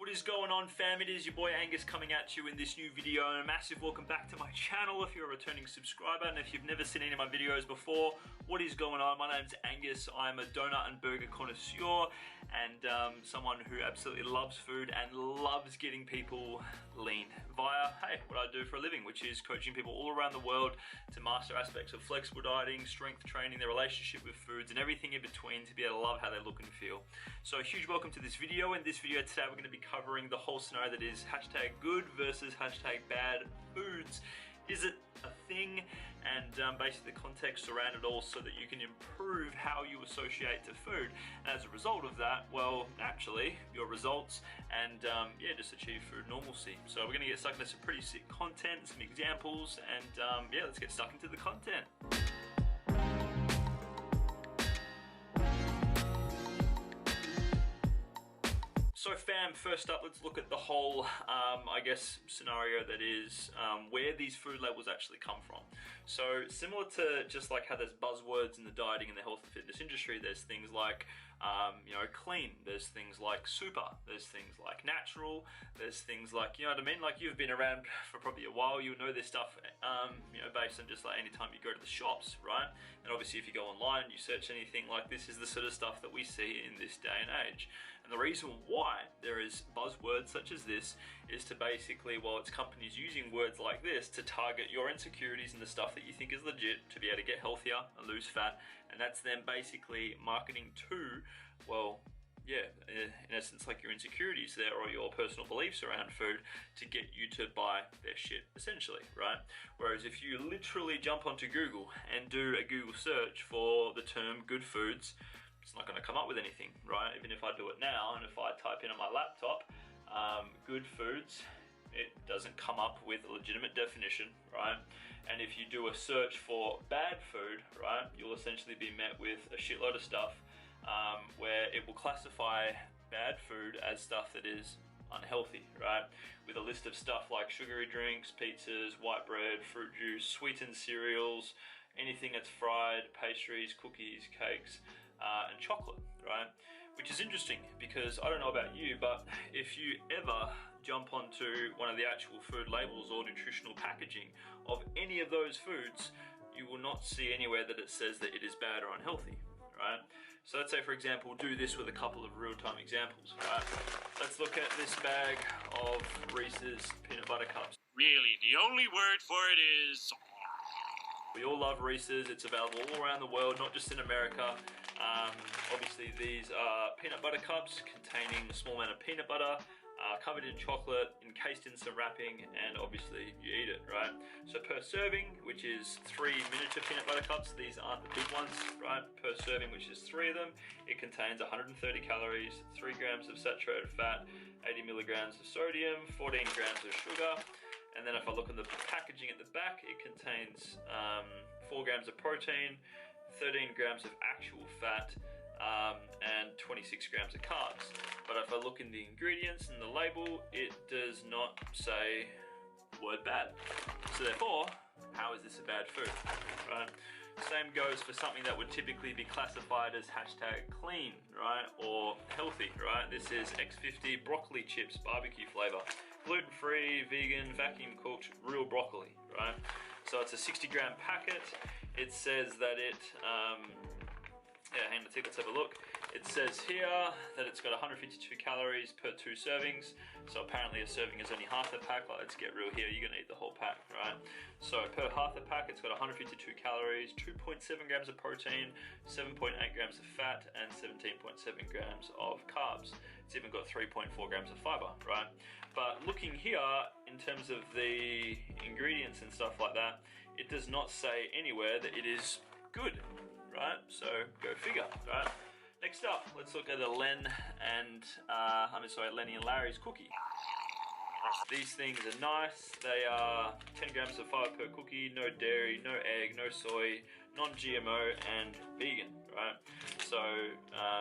What is going on, fam? It is your boy Angus coming at you in this new video, and a massive welcome back to my channel if you're a returning subscriber. And if you've never seen any of my videos before, what is going on? My name's Angus. I'm a donut and burger connoisseur and someone who absolutely loves food and loves getting people lean via, hey, what I do for a living, which is coaching people all around the world to master aspects of flexible dieting, strength training, their relationship with foods, and everything in between to be able to love how they look and feel. So a huge welcome to this video. In this video today, we're going to be covering the whole scenario that is hashtag good versus hashtag bad foods. Is it a thing? And basically the context around it all so that you can improve how you associate to food. And as a result of that, well, naturally, your results and yeah, just achieve food normalcy. So we're going to get stuck into some pretty sick content, some examples, and yeah, let's get stuck into the content. So fam, first up, let's look at the whole, I guess, scenario that is where these food labels actually come from. So similar to just like how there's buzzwords in the dieting and the health and fitness industry, there's things like, you know, clean, there's things like super, there's things like natural, there's things like, you know what I mean? Like you've been around for probably a while, you'll know this stuff, you know, based on just like any time you go to the shops, right? And obviously if you go online and you search anything like this is the sort of stuff that we see in this day and age. And the reason why there is buzzwords such as this is to basically, well, it's companies using words like this to target your insecurities and the stuff that you think is legit to be able to get healthier and lose fat. And that's them basically marketing to, well, yeah, in essence, like your insecurities there or your personal beliefs around food to get you to buy their shit, essentially, right? Whereas if you literally jump onto Google and do a Google search for the term good foods, it's not going to come up with anything, right? Even if I do it now and if I type in on my laptop, good foods, it doesn't come up with a legitimate definition, right? And if you do a search for bad food, right, you'll essentially be met with a shitload of stuff where it will classify bad food as stuff that is unhealthy, right? With a list of stuff like sugary drinks, pizzas, white bread, fruit juice, sweetened cereals, anything that's fried, pastries, cookies, cakes, and chocolate, right? Which is interesting because I don't know about you, but if you ever jump onto one of the actual food labels or nutritional packaging of any of those foods, you will not see anywhere that it says that it is bad or unhealthy, right? So let's say, for example, do this with a couple of real-time examples, right? Let's look at this bag of Reese's peanut butter cups. Really, the only word for it is... We all love Reese's. It's available all around the world, not just in America. Obviously, these are peanut butter cups containing a small amount of peanut butter, covered in chocolate, encased in some wrapping, and obviously you eat it, right? So per serving, which is 3 miniature peanut butter cups, these aren't the big ones, right? Per serving, which is 3 of them, it contains 130 calories, 3 grams of saturated fat, 80 milligrams of sodium, 14 grams of sugar. And then if I look at the packaging at the back, it contains 4 grams of protein, 13 grams of actual fat, and 26 grams of carbs. But if I look in the ingredients and the label, it does not say the word bad. So therefore, how is this a bad food, right? Same goes for something that would typically be classified as hashtag clean, right? Or healthy, right? This is X50 broccoli chips, barbecue flavor. Gluten-free, vegan, vacuum cooked, real broccoli, right? So it's a 60-gram packet. It says that it, yeah, hang on a tick, let's have a look. It says here that it's got 152 calories per 2 servings. So apparently a serving is only half the pack. Like, let's get real here, you're gonna eat the whole pack, right? So per half the pack, it's got 152 calories, 2.7 grams of protein, 7.8 grams of fat, and 17.7 grams of carbs. It's even got 3.4 grams of fiber, right? But looking here, in terms of the ingredients and stuff like that, it does not say anywhere that it is good, right? So go figure, right? Next up, let's look at a Lenny and Larry's cookie. These things are nice. They are 10 grams of fiber per cookie, no dairy, no egg, no soy, non-GMO, and vegan, right? So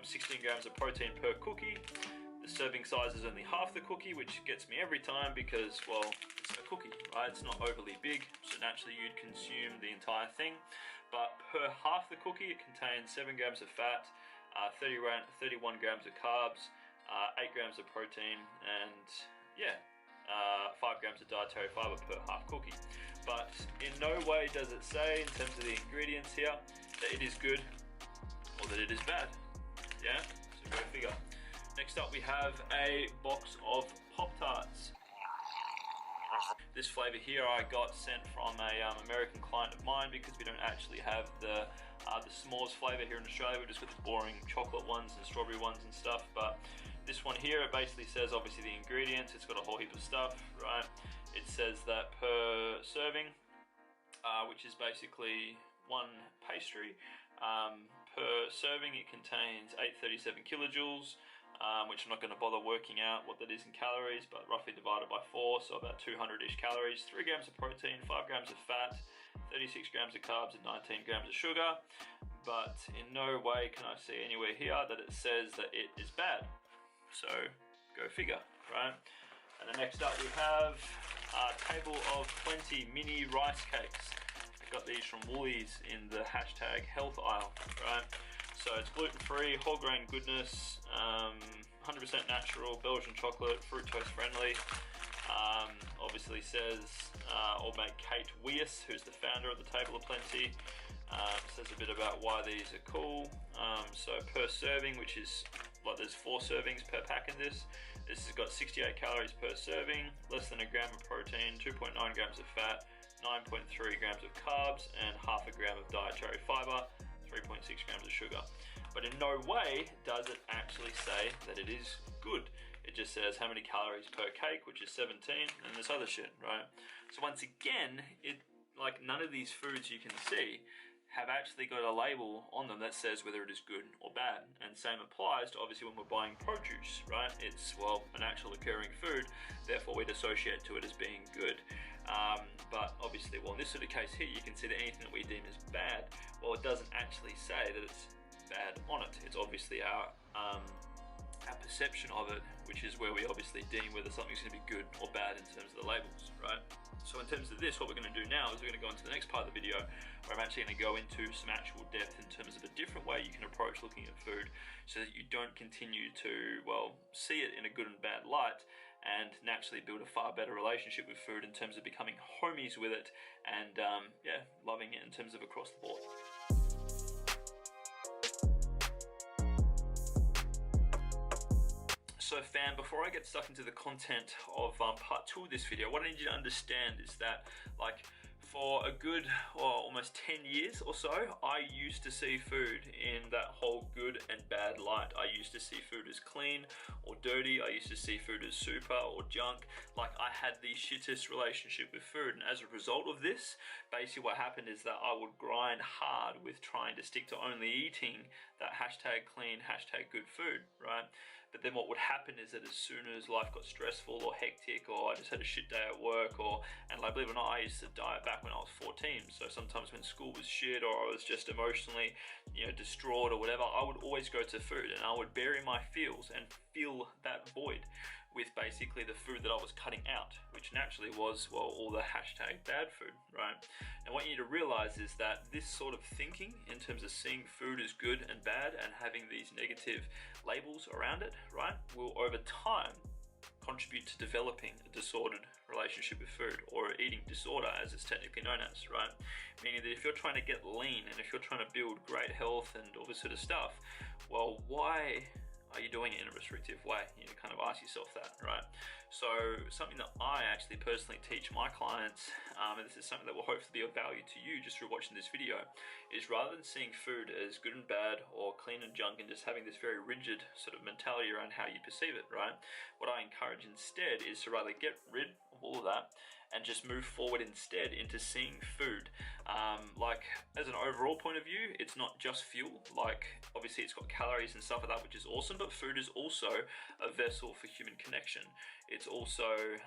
16 grams of protein per cookie. The serving size is only half the cookie, which gets me every time because, well, it's a cookie, right? It's not overly big, so naturally you'd consume the entire thing. But per half the cookie, it contains 7 grams of fat, 31 grams of carbs, 8 grams of protein, and yeah, 5 grams of dietary fiber per half cookie. But in no way does it say, in terms of the ingredients here, that it is good or that it is bad. Yeah, so go figure. Next up, we have a box of Pop-Tarts. This flavor here I got sent from a American client of mine, because we don't actually have the s'mores flavor here in Australia. We've just got the boring chocolate ones and strawberry ones and stuff. But this one here, it basically says obviously the ingredients. It's got a whole heap of stuff, right? It says that per serving, which is basically one pastry, per serving it contains 837 kilojoules, which I'm not going to bother working out what that is in calories, but roughly divided by 4, so about 200-ish calories, 3 grams of protein, 5 grams of fat, 36 grams of carbs, and 19 grams of sugar. But in no way can I see anywhere here that it says that it is bad. So go figure, right? And then next up we have a table of 20 mini rice cakes. I got these from Woolies in the hashtag health aisle, right? So it's gluten-free, whole grain goodness, 100% natural, Belgian chocolate, fructose friendly. Obviously says, or made Kate Weiss, who's the founder of the Table of Plenty, says a bit about why these are cool. So per serving, which is like there's 4 servings per pack in this. This has got 68 calories per serving, less than a gram of protein, 2.9 grams of fat, 9.3 grams of carbs, and half a gram of dietary fiber, 3.6 grams of sugar. But in no way does it actually say that it is good. It just says how many calories per cake, which is 17, and this other shit, right? So once again, like none of these foods you can see have actually got a label on them that says whether it is good or bad. And same applies to obviously when we're buying produce, right? It's, well, an actual occurring food, therefore we'd associate to it as being good. But obviously, well, in this sort of case here, you can see that anything that we deem as bad, well, it doesn't actually say that it's bad on it. It's obviously our perception of it, which is where we obviously deem whether something's going to be good or bad in terms of the labels, right? So in terms of this, what we're going to do now is we're going to go into the next part of the video, where I'm actually going to go into some actual depth in terms of a different way you can approach looking at food, so that you don't continue to, well, see it in a good and bad light, and naturally build a far better relationship with food in terms of becoming homies with it, and yeah, loving it in terms of across the board. So fam, before I get stuck into the content of part 2 of this video, what I need you to understand is that, like, for a good, well, almost 10 years or so, I used to see food in that whole good and bad light. I used to see food as clean or dirty. I used to see food as super or junk. Like, I had the shittest relationship with food, and as a result of this, basically what happened is that I would grind hard with trying to stick to only eating that hashtag clean, hashtag good food, right? But then what would happen is that as soon as life got stressful or hectic, or I just had a shit day at work, and like, believe it or not, I used to diet back when I was 14. So sometimes when school was shit, or I was just emotionally, distraught or whatever, I would always go to food, and I would bury my feels and fill that void with basically the food that I was cutting out, which naturally was, well, all the hashtag bad food, right? And what you need to realize is that this sort of thinking in terms of seeing food as good and bad and having these negative labels around it, right, will over time contribute to developing a disordered relationship with food, or eating disorder as it's technically known as, right? Meaning that if you're trying to get lean and if you're trying to build great health and all this sort of stuff, well, why are you doing it in a restrictive way? You need to kind of ask yourself that, right? So something that I actually personally teach my clients, and this is something that will hopefully be of value to you just through watching this video, is rather than seeing food as good and bad or clean and junk and just having this very rigid sort of mentality around how you perceive it, right? What I encourage instead is to rather get rid of all of that and just move forward instead into seeing food. Like, as an overall point of view, it's not just fuel. Like, obviously it's got calories and stuff like that, which is awesome, but food is also a vessel for human connection. It's also,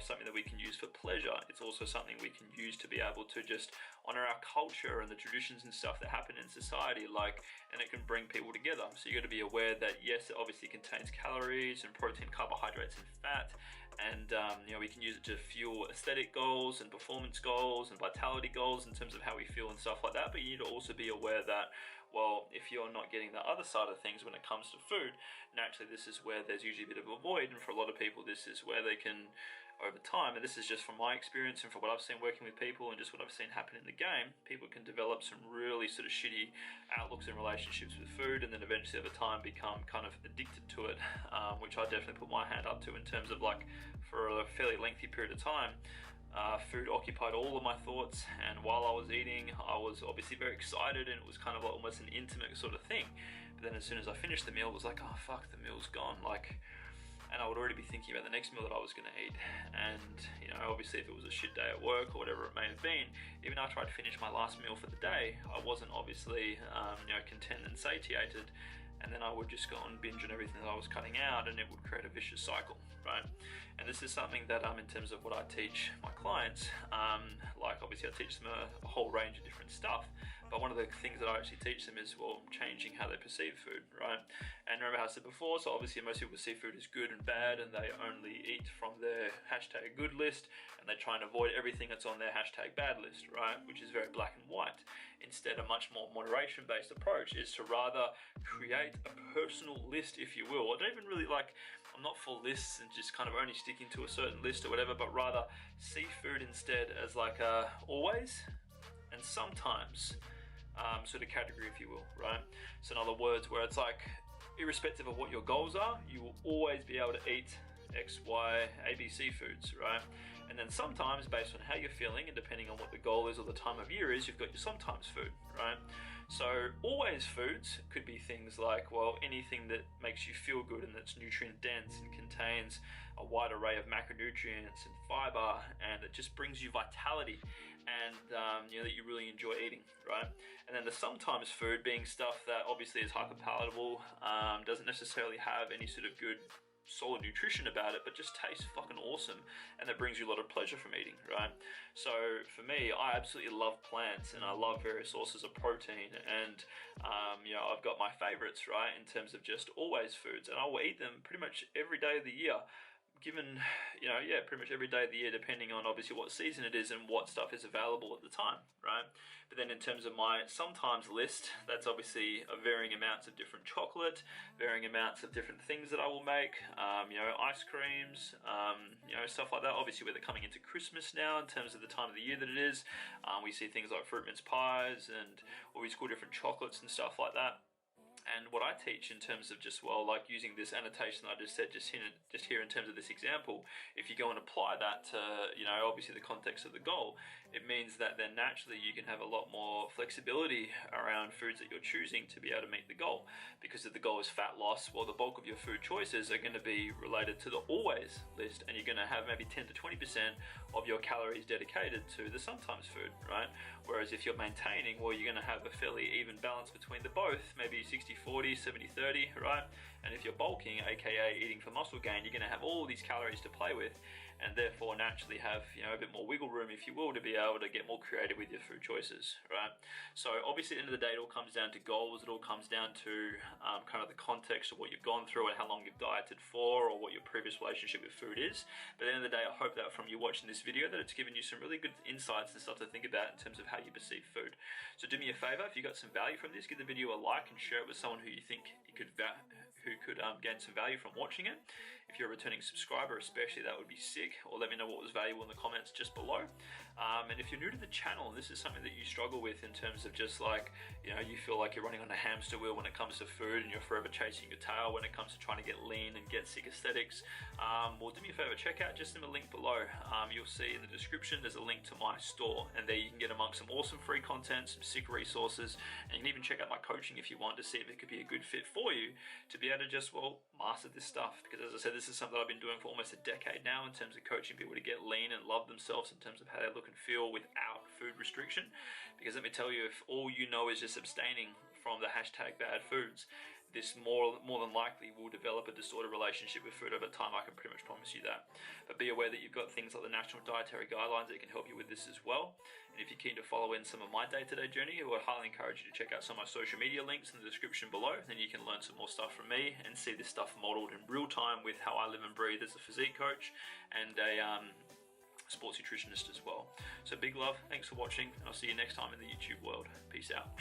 something that we can use for pleasure. It's also something we can use to be able to just honor our culture and the traditions and stuff that happen in society, and it can bring people together. So you got to be aware that, yes, it obviously contains calories and protein, carbohydrates, and fat, and we can use it to fuel aesthetic goals and performance goals and vitality goals in terms of how we feel and stuff like that. But you need to also be aware that, Well, if you're not getting the other side of things when it comes to food, naturally this is where there's usually a bit of a void, and for a lot of people this is where they can, over time, and this is just from my experience and from what I've seen working with people and just what I've seen happen in the game, people can develop some really sort of shitty outlooks and relationships with food, and then eventually over time become kind of addicted to it, which I definitely put my hand up to in terms of, like, for a fairly lengthy period of time, food occupied all of my thoughts, and while I was eating, I was obviously very excited, and it was kind of like almost an intimate sort of thing. But then as soon as I finished the meal, it was like, oh fuck, the meal's gone, like, and I would already be thinking about the next meal that I was going to eat. And, you know, obviously if it was a shit day at work or whatever it may have been, even after I'd finished my last meal for the day, I wasn't obviously, you know, content and satiated. And then I would just go and binge on everything that I was cutting out, and it would create a vicious cycle, right? And this is something that, in terms of what I teach my clients, like obviously I teach them a whole range of different stuff, but one of the things that I actually teach them is, well, changing how they perceive food, right? And remember how I said before, so obviously most people see food as good and bad, and they only eat from their hashtag good list, and they try and avoid everything that's on their hashtag bad list, right? Which is very black and white. Instead, a much more moderation-based approach is to rather create a personal list, if you will. I don't even really like, I'm not for lists and just kind of only sticking to a certain list or whatever, but rather see food instead as like a always and sometimes sort of category, if you will, right? So in other words, where it's like, irrespective of what your goals are, you will always be able to eat X, Y, A, B, C foods, right? And then sometimes, based on how you're feeling and depending on what the goal is or the time of year is, you've got your sometimes food, right? So always foods could be things like, well, anything that makes you feel good and that's nutrient dense and contains a wide array of macronutrients and fiber, and it just brings you vitality, and you know, that you really enjoy eating, right? And then the sometimes food being stuff that obviously is hyper palatable, doesn't necessarily have any sort of good solid nutrition about it, but just tastes fucking awesome, and that brings you a lot of pleasure from eating, right? So for me, I absolutely love plants, and I love various sources of protein, and you know, I've got my favorites, right, in terms of just always foods, and I will eat them pretty much every day of the year, given, you know, yeah, pretty much every day of the year, depending on obviously what season it is and what stuff is available at the time, right? But then in terms of my sometimes list, that's obviously a varying amounts of different chocolate, varying amounts of different things that I will make, you know, ice creams, you know, stuff like that. Obviously, we're coming into Christmas now in terms of the time of the year that it is. We see things like fruit mince pies and all these cool different chocolates and stuff like that. And what I teach in terms of just, well, like using this annotation that I just said just here in terms of this example, if you go and apply that to, you know, obviously the context of the goal, it means that then naturally you can have a lot more flexibility around foods that you're choosing to be able to meet the goal. Because if the goal is fat loss, well, the bulk of your food choices are going to be related to the always list, and you're going to have maybe 10 to 20% of your calories dedicated to the sometimes food, right? Whereas if you're maintaining, well, you're going to have a fairly even balance between the both, maybe 60-40, 70-30, right? And if you're bulking, aka eating for muscle gain, you're going to have all these calories to play with, and therefore naturally have, you know, a bit more wiggle room, if you will, to be able to get more creative with your food choices, right? So obviously at the end of the day, it all comes down to goals. It all comes down to kind of the context of what you've gone through and how long you've dieted for, or what your previous relationship with food is. But at the end of the day, I hope that from you watching this video, that it's given you some really good insights and stuff to think about in terms of how you perceive food. So do me a favor, if you got some value from this, give the video a like and share it with someone who you think you could gain some value from watching it. If you're a returning subscriber especially, that would be sick, or let me know what was valuable in the comments just below. And if you're new to the channel and this is something that you struggle with in terms of just like, you know, you feel like you're running on a hamster wheel when it comes to food, and you're forever chasing your tail when it comes to trying to get lean and get sick aesthetics, well, do me a favor, check out just in the link below. You'll see in the description there's a link to my store, and there you can get amongst some awesome free content, some sick resources, and you can even check out my coaching if you want to see if it could be a good fit for you to be able to just, well, master this stuff. Because as I said, this is something that I've been doing for almost a decade now in terms of coaching people to get lean and love themselves in terms of how they look and feel without food restriction. Because let me tell you, if all you know is just abstaining from the hashtag bad foods, this more than likely will develop a disordered relationship with food over time. I can pretty much promise you that. But be aware that you've got things like the National Dietary Guidelines that can help you with this as well. And if you're keen to follow in some of my day-to-day journey, I would highly encourage you to check out some of my social media links in the description below. Then you can learn some more stuff from me and see this stuff modeled in real time with how I live and breathe as a physique coach and a sports nutritionist as well. So big love, thanks for watching, and I'll see you next time in the YouTube world. Peace out.